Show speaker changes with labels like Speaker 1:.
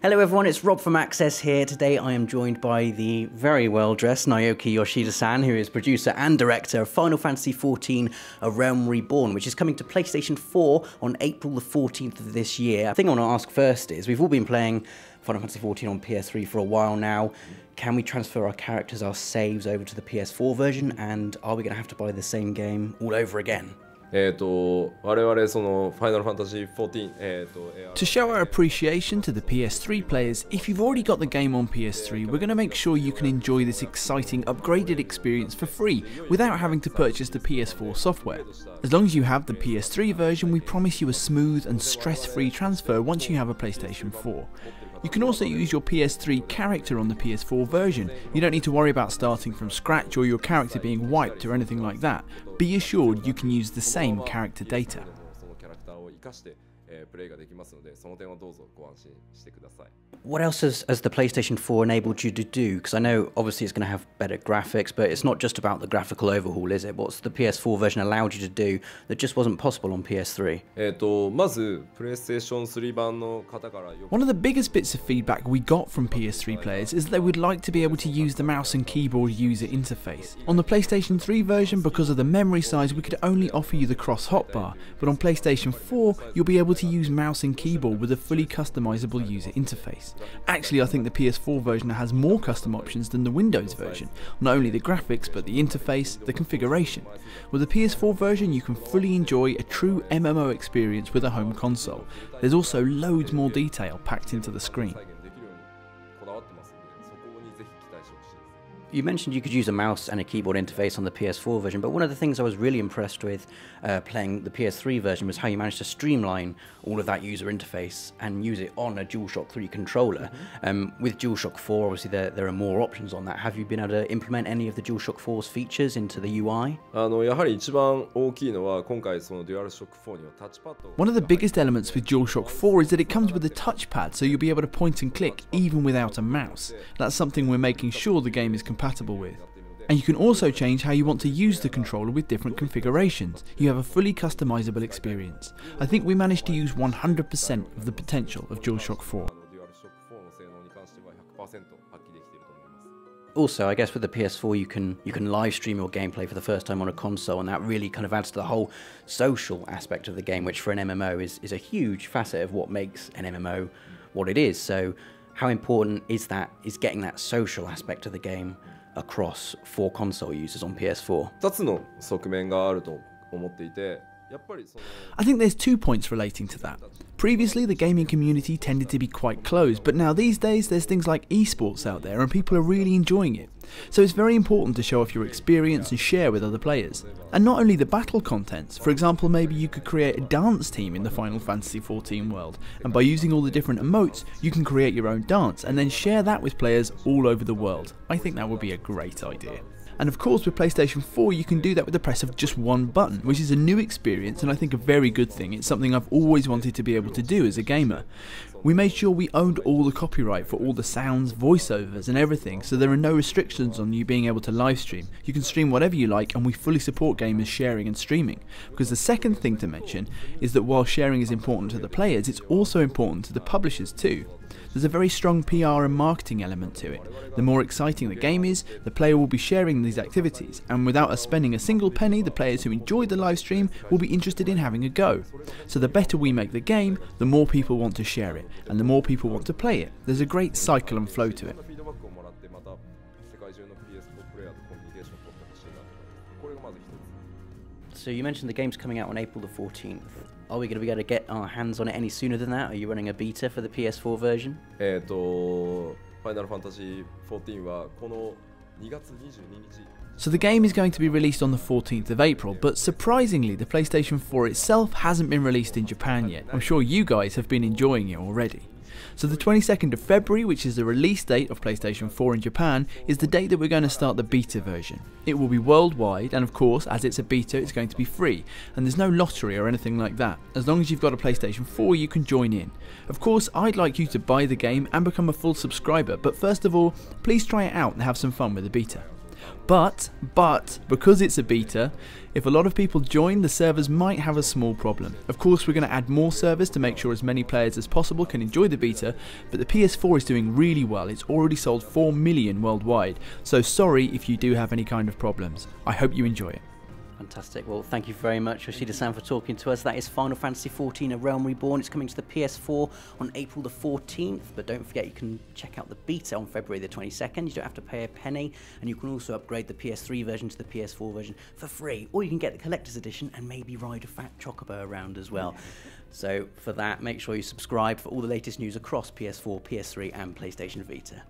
Speaker 1: Hello everyone, it's Rob from Access here. Today I am joined by the very well-dressed Naoki Yoshida-san, who is producer and director of Final Fantasy XIV, A Realm Reborn, which is coming to PlayStation 4 on April the 14th of this year. The thing I want to ask first is, we've all been playing Final Fantasy XIV on PS3 for a while now. Can we transfer our characters, our saves over to the PS4 version, and are we going to have to buy the same game all over again?
Speaker 2: To
Speaker 3: show our appreciation to the PS3 players, if you've already got the game on PS3, we're going to make sure you can enjoy this exciting upgraded experience for free without having to purchase the PS4 software. As long as you have the PS3 version, we promise you a smooth and stress-free transfer once you have a PlayStation 4. You can also use your PS3 character on the PS4 version. You don't need to worry about starting from scratch or your character being wiped or anything like that. Be assured you can use the same character data.
Speaker 1: What else has the PlayStation 4 enabled you to do? Because I know obviously it's going to have better graphics, but it's not just about the graphical overhaul, is it? What's the PS4 version allowed you to do that just wasn't possible on PS3?
Speaker 3: One of the biggest bits of feedback we got from PS3 players is that they would like to be able to use the mouse and keyboard user interface. On the PlayStation 3 version, because of the memory size, we could only offer you the cross hotbar, but on PlayStation 4 you'll be able to use mouse and keyboard with a fully customizable user interface. Actually, I think the PS4 version has more custom options than the Windows version, not only the graphics but the interface, the configuration. With the PS4 version you can fully enjoy a true MMO experience with a home console. There's also loads more detail packed into the screen.
Speaker 1: You mentioned you could use a mouse and a keyboard interface on the PS4 version, but one of the things I was really impressed with playing the PS3 version was how you managed to streamline all of that user interface and use it on a DualShock 3 controller. With DualShock 4, obviously there are more options on that. Have you been able to implement any of the DualShock 4's features into the UI?
Speaker 3: One of the biggest elements with DualShock 4 is that it comes with a touchpad, so you'll be able to point and click even without a mouse. That's something we're making sure the game is compatible with. And you can also change how you want to use the controller with different configurations. You have a fully customizable experience. I think we managed to use 100% of the potential of DualShock 4.
Speaker 1: Also, I guess with the PS4 you can live stream your gameplay for the first time on a console, and that really kind of adds to the whole social aspect of the game, which for an MMO is a huge facet of what makes an MMO what it is. So how important is getting that social aspect of the game across for console users on PS4?
Speaker 3: I think there's 2 points relating to that. Previously, the gaming community tended to be quite closed, but now these days there's things like eSports out there and people are really enjoying it. So it's very important to show off your experience and share with other players. And not only the battle contents, for example, maybe you could create a dance team in the Final Fantasy XIV world, and by using all the different emotes, you can create your own dance and then share that with players all over the world. I think that would be a great idea. And of course with PlayStation 4 you can do that with the press of just one button, which is a new experience and I think a very good thing. It's something I've always wanted to be able to do as a gamer. We made sure we owned all the copyright for all the sounds, voiceovers and everything, so there are no restrictions on you being able to live stream. You can stream whatever you like, and we fully support gamers sharing and streaming. Because the second thing to mention is that while sharing is important to the players, it's also important to the publishers too. There's a very strong PR and marketing element to it. The more exciting the game is, the player will be sharing these activities, and without us spending a single penny, the players who enjoyed the live stream will be interested in having a go. So the better we make the game, the more people want to share it, and the more people want to play it. There's a great cycle and flow to it.
Speaker 1: So you mentioned the game's coming out on April the 14th. Are we going to be able to get our hands on it any sooner than that? Are you running a beta for the PS4 version?
Speaker 2: Final Fantasy XIV
Speaker 3: So the game is going to be released on the 14th of April, but surprisingly the PlayStation 4 itself hasn't been released in Japan yet. I'm sure you guys have been enjoying it already. So the 22nd of February, which is the release date of PlayStation 4 in Japan, is the date that we're going to start the beta version. It will be worldwide, and of course, as it's a beta, it's going to be free, and there's no lottery or anything like that. As long as you've got a PlayStation 4, you can join in. Of course, I'd like you to buy the game and become a full subscriber, but first of all, please try it out and have some fun with the beta. But, because it's a beta, if a lot of people join, the servers might have a small problem. Of course, we're going to add more servers to make sure as many players as possible can enjoy the beta, but the PS4 is doing really well. It's already sold 4 million worldwide, so sorry if you do have any kind of problems. I hope you enjoy it.
Speaker 1: Fantastic. Well, thank you very much, Yoshida-san, for talking to us. That is Final Fantasy XIV, A Realm Reborn. It's coming to the PS4 on April the 14th, but don't forget you can check out the beta on February the 22nd. You don't have to pay a penny, and you can also upgrade the PS3 version to the PS4 version for free, or you can get the collector's edition and maybe ride a fat chocobo around as well. So for that, make sure you subscribe for all the latest news across PS4, PS3 and PlayStation Vita.